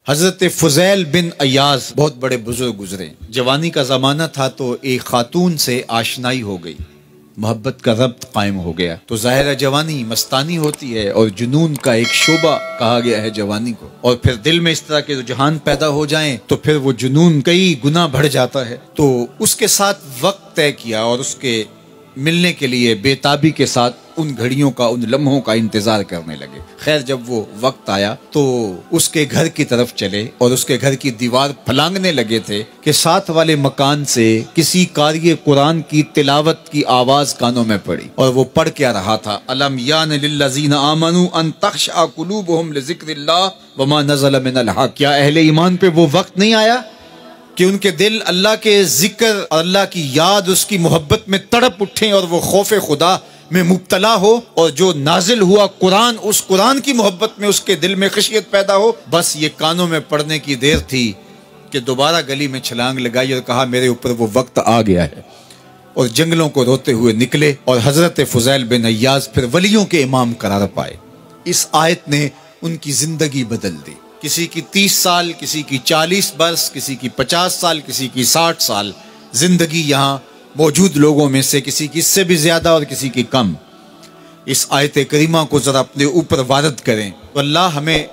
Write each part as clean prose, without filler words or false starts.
حضرت فضیل بن ایاز بہت بڑے بزرگ گزرے۔ جوانی کا زمانہ تھا تو ایک خاتون سے آشنائی ہو گئی، محبت کا ربط قائم ہو گیا۔ تو ظاہر جوانی مستانی ہوتی ہے اور جنون کا ایک شعبہ کہا گیا ہے جوانی کو، اور پھر دل میں اس طرح کے رجحان پیدا ہو جائیں تو پھر وہ جنون کئی گنا بڑھ جاتا ہے۔ تو اس کے ساتھ وقت طے کیا اور اس کے ملنے کے لیے بے تابی کے ساتھ ان گھڑیوں کا، ان لمحوں کا انتظار کرنے لگے۔ خیر جب وہ وقت آیا تو اس کے گھر کی طرف چلے اور اس کے گھر کی دیوار پھلانگنے لگے تھے کہ ساتھ والے مکان سے کسی قاری قرآن کی تلاوت کی آواز کانوں میں پڑی، اور وہ پڑھ کیا رہا تھا، الم یان للذین آمنوا ان تخشع قلوبهم لذکر اللہ وما نزل من الحق۔ کیا اہل ایمان پہ وہ وقت نہیں آیا کہ ان کے دل اللہ کے ذکر اور اللہ کی یاد، اس کی محبت میں تڑپ اٹھیں اور وہ خوف خدا میں مبتلا ہو، اور جو نازل ہوا قرآن، اس قرآن کی محبت میں اس کے دل میں خشیت پیدا ہو۔ بس یہ کانوں میں پڑنے کی دیر تھی کہ دوبارہ گلی میں چھلانگ لگائی اور کہا میرے اوپر وہ وقت آ گیا ہے، اور جنگلوں کو روتے ہوئے نکلے، اور حضرت فضیل بن ایاز پھر ولیوں کے امام قرار پائے۔ اس آیت نے ان کی زندگی بدل دی۔ کسی کی 30 سال، کسی کی 40 برس، کسی کی 50 سال، کسی کی 60 سال زندگی یہاں موجود لوگوں میں سے کسی کی اس سے بھی زیادہ اور کسی کی کم۔ اس آیت کریمہ کو ذرا اپنے اوپر وارد کریں تو اللہ ہمیں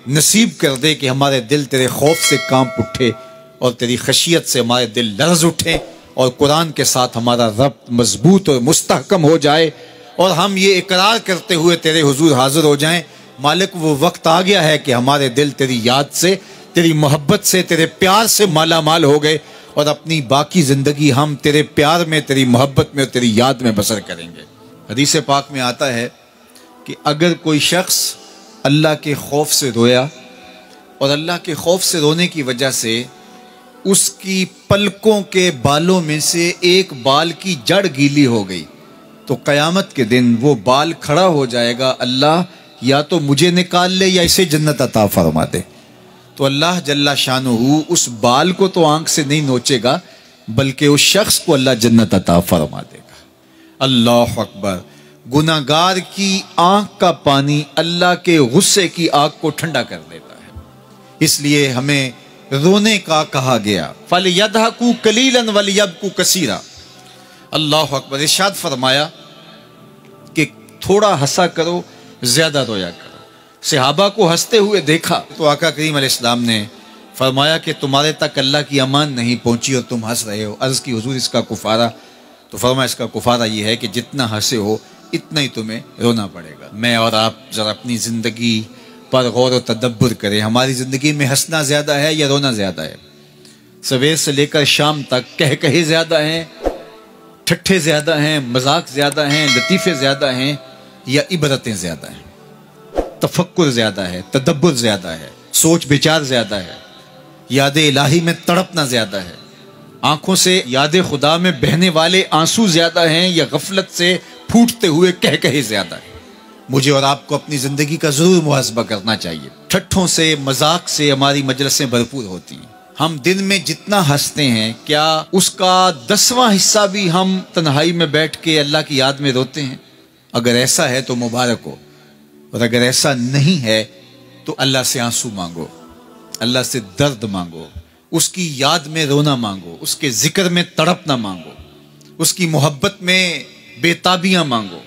نصیب کر دے کہ ہمارے دل تیرے خوف سے کانپ اٹھے اور تیری خشیت سے ہمارے دل لرز اٹھیں، اور قرآن کے ساتھ ہمارا ربط مضبوط اور مستحکم ہو جائے، اور ہم یہ اقرار کرتے ہوئے تیرے حضور حاضر ہو جائیں، مالک وہ وقت آ گیا ہے کہ ہمارے دل تیری یاد سے، تیری محبت سے، تیرے پیار سے مالا مال ہو گئے، اور اپنی باقی زندگی ہم تیرے پیار میں، تیری محبت میں اور تیری یاد میں بسر کریں گے۔ حدیث پاک میں آتا ہے کہ اگر کوئی شخص اللہ کے خوف سے رویا اور اللہ کے خوف سے رونے کی وجہ سے اس کی پلکوں کے بالوں میں سے ایک بال کی جڑ گیلی ہو گئی تو قیامت کے دن وہ بال کھڑا ہو جائے گا، اللہ یا تو مجھے نکال لے یا اسے جنت عطا فرما دے۔ تو اللہ جل شانہ اس بال کو تو آنکھ سے نہیں نوچے گا، بلکہ اس شخص کو اللہ جنت عطا فرما دے گا۔ اللہ اکبر۔ گناہگار کی آنکھ کا پانی اللہ کے غصے کی آگ کو ٹھنڈا کر دیتا ہے، اس لیے ہمیں رونے کا کہا گیا، فَلْيَضْحَكُوا قَلِيلًا وَلْيَبْكُوا كَثِيرًا۔ اللہ اکبر۔ ارشاد فرمایا کہ تھوڑا ہنسا کرو، زیادہ رویا کرو۔ صحابہ کو ہنستے ہوئے دیکھا تو آقا کریم علیہ السلام نے فرمایا کہ تمہارے تک اللہ کی امان نہیں پہنچی اور تم ہنس رہے ہو۔ عرض کی حضور اس کا کفارہ؟ تو فرمایا اس کا کفارہ یہ ہے کہ جتنا ہنسے ہو اتنا ہی تمہیں رونا پڑے گا۔ میں اور آپ ذرا اپنی زندگی پر غور و تدبر کریں، ہماری زندگی میں ہنسنا زیادہ ہے یا رونا زیادہ ہے؟ سویر سے لے کر شام تک کہے زیادہ ہیں، ٹھٹھے زیادہ ہیں، مذاق زیادہ ہیں، لطیفے زیادہ ہیں، یا عبرتیں زیادہ ہیں؟ تفکر زیادہ ہے، تدبر زیادہ ہے، سوچ بچار زیادہ ہے، یاد الہی میں تڑپنا زیادہ ہے، آنکھوں سے یاد خدا میں بہنے والے آنسو زیادہ ہیں، یا غفلت سے پھوٹتے ہوئے کہے زیادہ ہے؟ مجھے اور آپ کو اپنی زندگی کا ضرور محاسبہ کرنا چاہیے۔ ٹھٹھوں سے، مذاق سے ہماری مجلسیں بھرپور ہوتی ہیں۔ ہم دن میں جتنا ہنستے ہیں، کیا اس کا 10واں حصہ بھی ہم تنہائی میں بیٹھ کے اللہ کی یاد میں روتے ہیں؟ اگر ایسا ہے تو مبارک ہو، اور اگر ایسا نہیں ہے تو اللہ سے آنسو مانگو، اللہ سے درد مانگو، اس کی یاد میں رونا مانگو، اس کے ذکر میں تڑپنا مانگو، اس کی محبت میں بے تابیاں مانگو،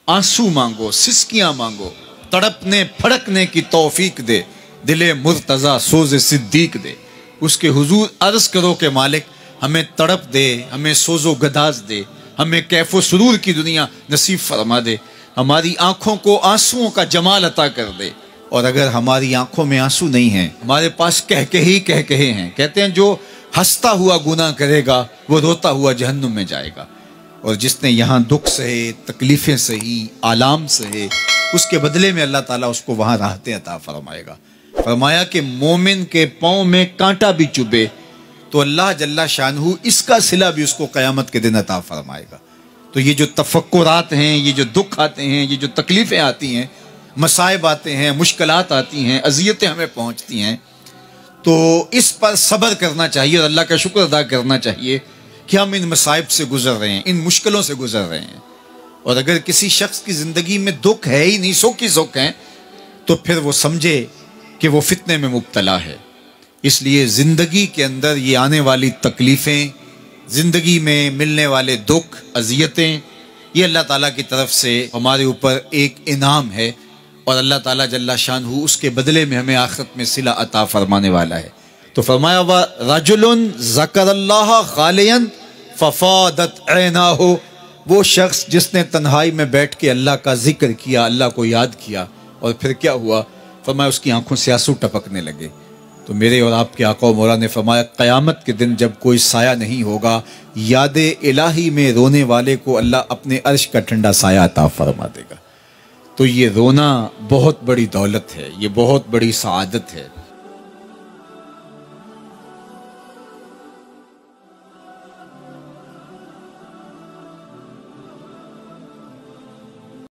آنسو مانگو، سسکیاں مانگو، تڑپنے پھڑکنے کی توفیق دے، دل مرتضی سوز صدیق دے۔ اس کے حضور عرض کرو کہ مالک ہمیں تڑپ دے، ہمیں سوز و گداز دے، ہمیں کیف و سرور کی دنیا نصیب فرما دے، ہماری آنکھوں کو آنسوؤں کا جمال عطا کر دے۔ اور اگر ہماری آنکھوں میں آنسو نہیں ہیں، ہمارے پاس کہے ہیں، کہتے ہیں جو ہنستا ہوا گناہ کرے گا وہ روتا ہوا جہنم میں جائے گا، اور جس نے یہاں دکھ سہے، تکلیفیں سہی، آلام سہے، اس کے بدلے میں اللہ تعالیٰ اس کو وہاں راحتیں عطا فرمائے گا۔ فرمایا کہ مومن کے پاؤں میں کانٹا بھی چبھے تو اللہ جل شانہ اس کا صلہ بھی اس کو قیامت کے دن عطا فرمائے گا۔ تو یہ جو تفکرات ہیں، یہ جو دکھ آتے ہیں، یہ جو تکلیفیں آتی ہیں، مصائب آتے ہیں، مشکلات آتی ہیں، اذیتیں ہمیں پہنچتی ہیں، تو اس پر صبر کرنا چاہیے اور اللہ کا شکر ادا کرنا چاہیے کہ ہم ان مصائب سے گزر رہے ہیں، ان مشکلوں سے گزر رہے ہیں۔ اور اگر کسی شخص کی زندگی میں دکھ ہے ہی نہیں، سکھ ہی سکھ ہیں، تو پھر وہ سمجھے کہ وہ فتنے میں مبتلا ہے۔ اس لیے زندگی کے اندر یہ آنے والی تکلیفیں، زندگی میں ملنے والے دکھ، اذیتیں، یہ اللہ تعالیٰ کی طرف سے ہمارے اوپر ایک انعام ہے، اور اللہ تعالیٰ جل شانہ اس کے بدلے میں ہمیں آخرت میں صلہ عطا فرمانے والا ہے۔ تو فرمایا رجل ذکر اللہ خالیا ففاضت عیناہ، وہ شخص جس نے تنہائی میں بیٹھ کے اللہ کا ذکر کیا، اللہ کو یاد کیا، اور پھر کیا ہوا؟ فرمایا اس کی آنکھوں سے آنسو ٹپکنے لگے۔ تو میرے اور آپ کے آقا و مولا نے فرمایا قیامت کے دن جب کوئی سایہ نہیں ہوگا، یاد الہی میں رونے والے کو اللہ اپنے عرش کا ٹھنڈا سایہ عطا فرما دے گا۔ تو یہ رونا بہت بڑی دولت ہے، یہ بہت بڑی سعادت ہے۔